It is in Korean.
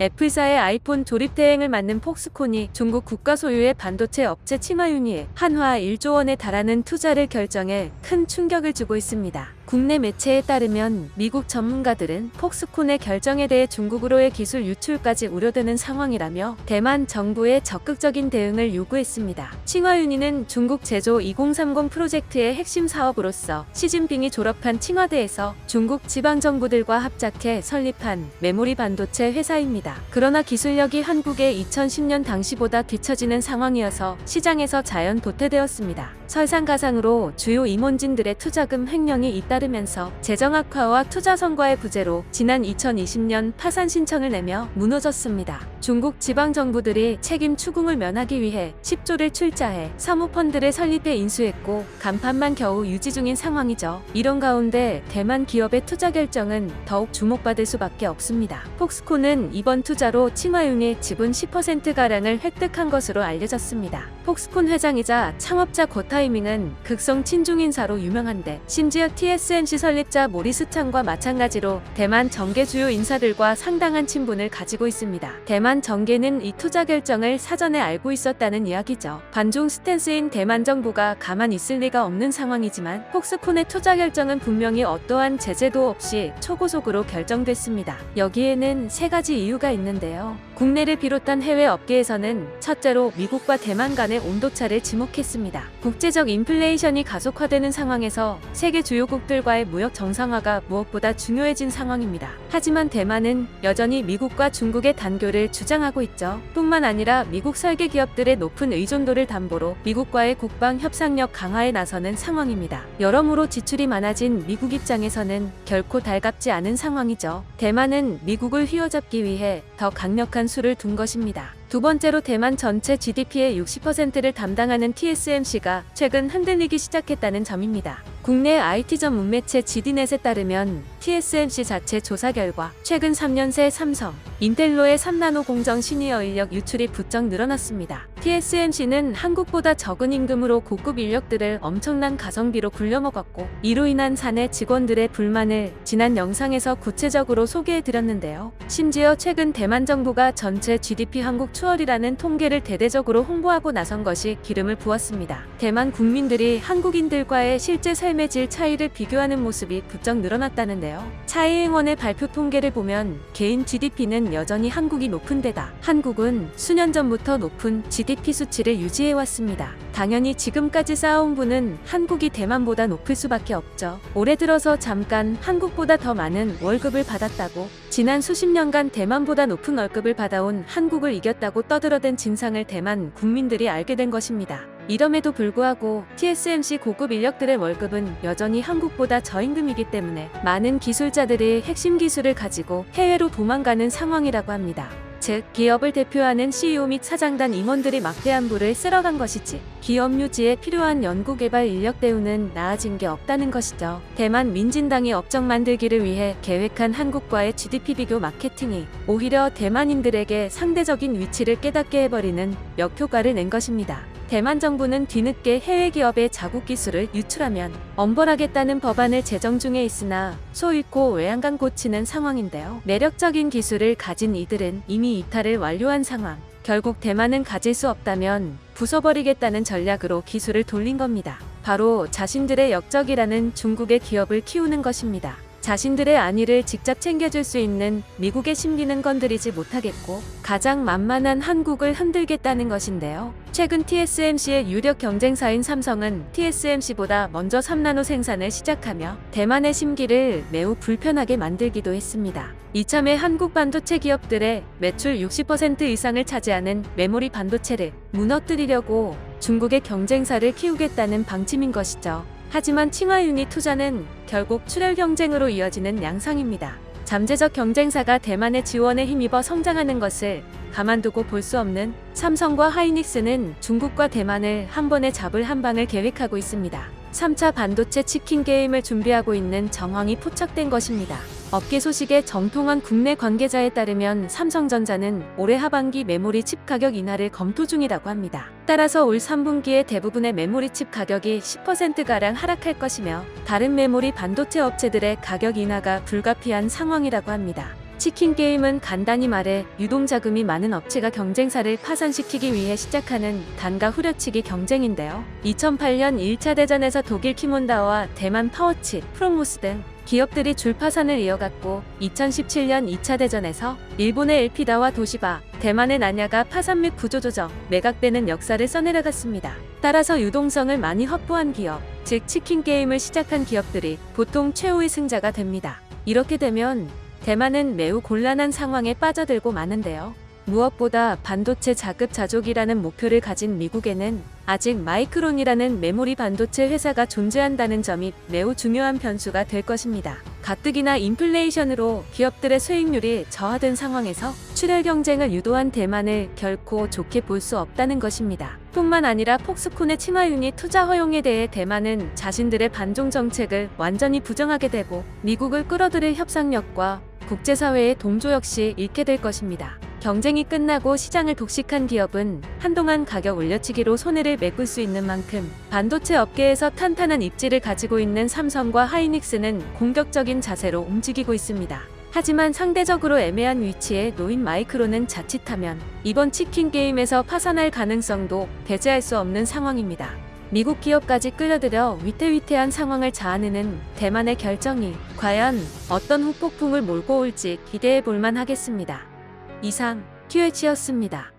애플사의 아이폰 조립 대행을 맡는 폭스콘이 중국 국가 소유의 반도체 업체 칭화윤이에 한화 1조 원에 달하는 투자를 결정해 큰 충격을 주고 있습니다. 국내 매체에 따르면 미국 전문가들은 폭스콘의 결정에 대해 중국으로의 기술 유출까지 우려되는 상황이라며 대만 정부의 적극적인 대응을 요구했습니다. 칭화윤이는 중국 제조 2030 프로젝트의 핵심 사업으로서 시진핑이 졸업한 칭화대에서 중국 지방정부들과 합작해 설립한 메모리 반도체 회사입니다. 그러나 기술력이 한국의 2010년 당시보다 뒤처지는 상황이어서 시장에서 자연 도태되었습니다. 설상가상으로 주요 임원진들의 투자금 횡령이 잇따르면서 재정 악화와 투자 성과의 부재로 지난 2020년 파산 신청을 내며 무너졌습니다. 중국 지방정부들이 책임 추궁을 면하기 위해 10조를 출자해 사모펀드를 설립해 인수했고 간판만 겨우 유지 중인 상황이죠. 이런 가운데 대만 기업의 투자 결정은 더욱 주목받을 수밖에 없습니다. 폭스콘은 이번 투자로 칭화윤의 지분 10%가량을 획득한 것으로 알려졌습니다. 폭스콘 회장이자 창업자 고타이밍은 극성 친중 인사로 유명한데 심지어 TSMC 설립자 모리스 창과 마찬가지로 대만 정계 주요 인사들과 상당한 친분을 가지고 있습니다. 대만 정계는 이 투자 결정을 사전에 알고 있었다는 이야기죠. 반중 스탠스인 대만 정부가 가만 있을 리가 없는 상황이지만 폭스콘의 투자 결정은 분명히 어떠한 제재도 없이 초고속으로 결정됐습니다. 여기에는 세 가지 이유가 있는데요. 국내를 비롯한 해외 업계에서는 첫째로 미국과 대만 간의 온도차를 지목했습니다. 국제적 인플레이션이 가속화되는 상황에서 세계 주요국들과의 무역 정상화가 무엇보다 중요해진 상황입니다. 하지만 대만은 여전히 미국과 중국의 단교를 주장하고 있죠. 뿐만 아니라 미국 설계 기업들의 높은 의존도를 담보로 미국과의 국방 협상력 강화에 나서는 상황입니다. 여러모로 지출이 많아진 미국 입장에서는 결코 달갑지 않은 상황이죠. 대만은 미국을 휘어잡기 위해 더 강력한 수를 둔 것입니다. 두 번째로 대만 전체 GDP의 60%를 담당하는 TSMC가 최근 흔들리기 시작했다는 점입니다. 국내 IT 전문 매체 GD넷에 따르면 TSMC 자체 조사 결과 최근 3년 새 삼성, 인텔로의 3나노 공정 시니어 인력 유출이 부쩍 늘어났습니다. TSMC는 한국보다 적은 임금으로 고급 인력들을 엄청난 가성비로 굴려먹었고 이로 인한 사내 직원들의 불만을 지난 영상에서 구체적으로 소개해드렸는데요. 심지어 최근 대만 정부가 전체 GDP 한국 추월이라는 통계를 대대적으로 홍보하고 나선 것이 기름을 부었습니다. 대만 국민들이 한국인들과의 실제 삶의 질 차이를 비교하는 모습이 부쩍 늘어났다는데요. 차이잉원의 발표 통계를 보면 개인 GDP는 여전히 한국이 높은 데다 한국은 수년 전부터 높은 GDP 수치를 유지해왔습니다. 당연히 지금까지 쌓아온 부는 한국이 대만보다 높을 수밖에 없죠. 올해 들어서 잠깐 한국보다 더 많은 월급을 받았다고 지난 수십 년간 대만보다 높은 월급을 받아온 한국을 이겼다고 떠들어댄 진상을 대만 국민들이 알게 된 것입니다. 이럼에도 불구하고 TSMC 고급 인력들의 월급은 여전히 한국보다 저임금이기 때문에 많은 기술자들이 핵심 기술을 가지고 해외로 도망가는 상황이라고 합니다. 즉, 기업을 대표하는 CEO 및 사장단 임원들이 막대한 부를 쓸어간 것이지 기업 유지에 필요한 연구개발 인력 대우는 나아진 게 없다는 것이죠. 대만 민진당이 업적 만들기를 위해 계획한 한국과의 GDP 비교 마케팅이 오히려 대만인들에게 상대적인 위치를 깨닫게 해버리는 역효과를 낸 것입니다. 대만 정부는 뒤늦게 해외 기업의 자국 기술을 유출하면 엄벌하겠다는 법안을 제정 중에 있으나 소 잃고 외양간 고치는 상황인데요. 매력적인 기술을 가진 이들은 이미 이탈을 완료한 상황. 결국 대만은 가질 수 없다면 부숴버리겠다는 전략으로 기술을 돌린 겁니다. 바로 자신들의 역적이라는 중국의 기업을 키우는 것입니다. 자신들의 안위를 직접 챙겨줄 수 있는 미국의 심기는 건드리지 못하겠고 가장 만만한 한국을 흔들겠다는 것인데요. 최근 TSMC의 유력 경쟁사인 삼성은 TSMC보다 먼저 3나노 생산을 시작하며 대만의 심기를 매우 불편하게 만들기도 했습니다. 이참에 한국 반도체 기업들의 매출 60% 이상을 차지하는 메모리 반도체를 무너뜨리려고 중국의 경쟁사를 키우겠다는 방침인 것이죠. 하지만 칭화윤이 투자는 결국 출혈 경쟁으로 이어지는 양상입니다. 잠재적 경쟁사가 대만의 지원에 힘입어 성장하는 것을 가만두고 볼 수 없는 삼성과 하이닉스는 중국과 대만을 한 번에 잡을 한방을 계획하고 있습니다. 3차 반도체 치킨 게임을 준비하고 있는 정황이 포착된 것입니다. 업계 소식에 정통한 국내 관계자에 따르면 삼성전자는 올해 하반기 메모리 칩 가격 인하를 검토 중이라고 합니다. 따라서 올 3분기에 대부분의 메모리 칩 가격이 10%가량 하락할 것이며 다른 메모리 반도체 업체들의 가격 인하가 불가피한 상황이라고 합니다. 치킨 게임은 간단히 말해 유동자금이 많은 업체가 경쟁사를 파산시키기 위해 시작하는 단가 후려치기 경쟁인데요. 2008년 1차 대전에서 독일 키몬다와 대만 파워칩, 프로모스 등 기업들이 줄파산을 이어갔고 2017년 2차 대전에서 일본의 엘피다와 도시바, 대만의 나냐가 파산 및 구조조정, 매각되는 역사를 써내려갔습니다. 따라서 유동성을 많이 확보한 기업, 즉 치킨 게임을 시작한 기업들이 보통 최후의 승자가 됩니다. 이렇게 되면 대만은 매우 곤란한 상황에 빠져들고 마는데요. 무엇보다 반도체 자급자족이라는 목표를 가진 미국에는 아직 마이크론이라는 메모리 반도체 회사가 존재한다는 점이 매우 중요한 변수가 될 것입니다. 가뜩이나 인플레이션으로 기업들의 수익률이 저하된 상황에서 출혈 경쟁을 유도한 대만을 결코 좋게 볼 수 없다는 것입니다. 뿐만 아니라 폭스콘의 치마유니 투자 허용에 대해 대만은 자신들의 반종 정책을 완전히 부정하게 되고 미국을 끌어들일 협상력과 국제사회의 동조 역시 잃게 될 것입니다. 경쟁이 끝나고 시장을 독식한 기업은 한동안 가격 올려치기로 손해를 메꿀 수 있는 만큼 반도체 업계에서 탄탄한 입지를 가지고 있는 삼성과 하이닉스는 공격적인 자세로 움직이고 있습니다. 하지만 상대적으로 애매한 위치에 놓인 마이크론은 자칫하면 이번 치킨 게임에서 파산할 가능성도 배제할 수 없는 상황입니다. 미국 기업까지 끌어들여 위태위태한 상황을 자아내는 대만의 결정이 과연 어떤 후폭풍을 몰고 올지 기대해 볼만 하겠습니다. 이상 QH였습니다.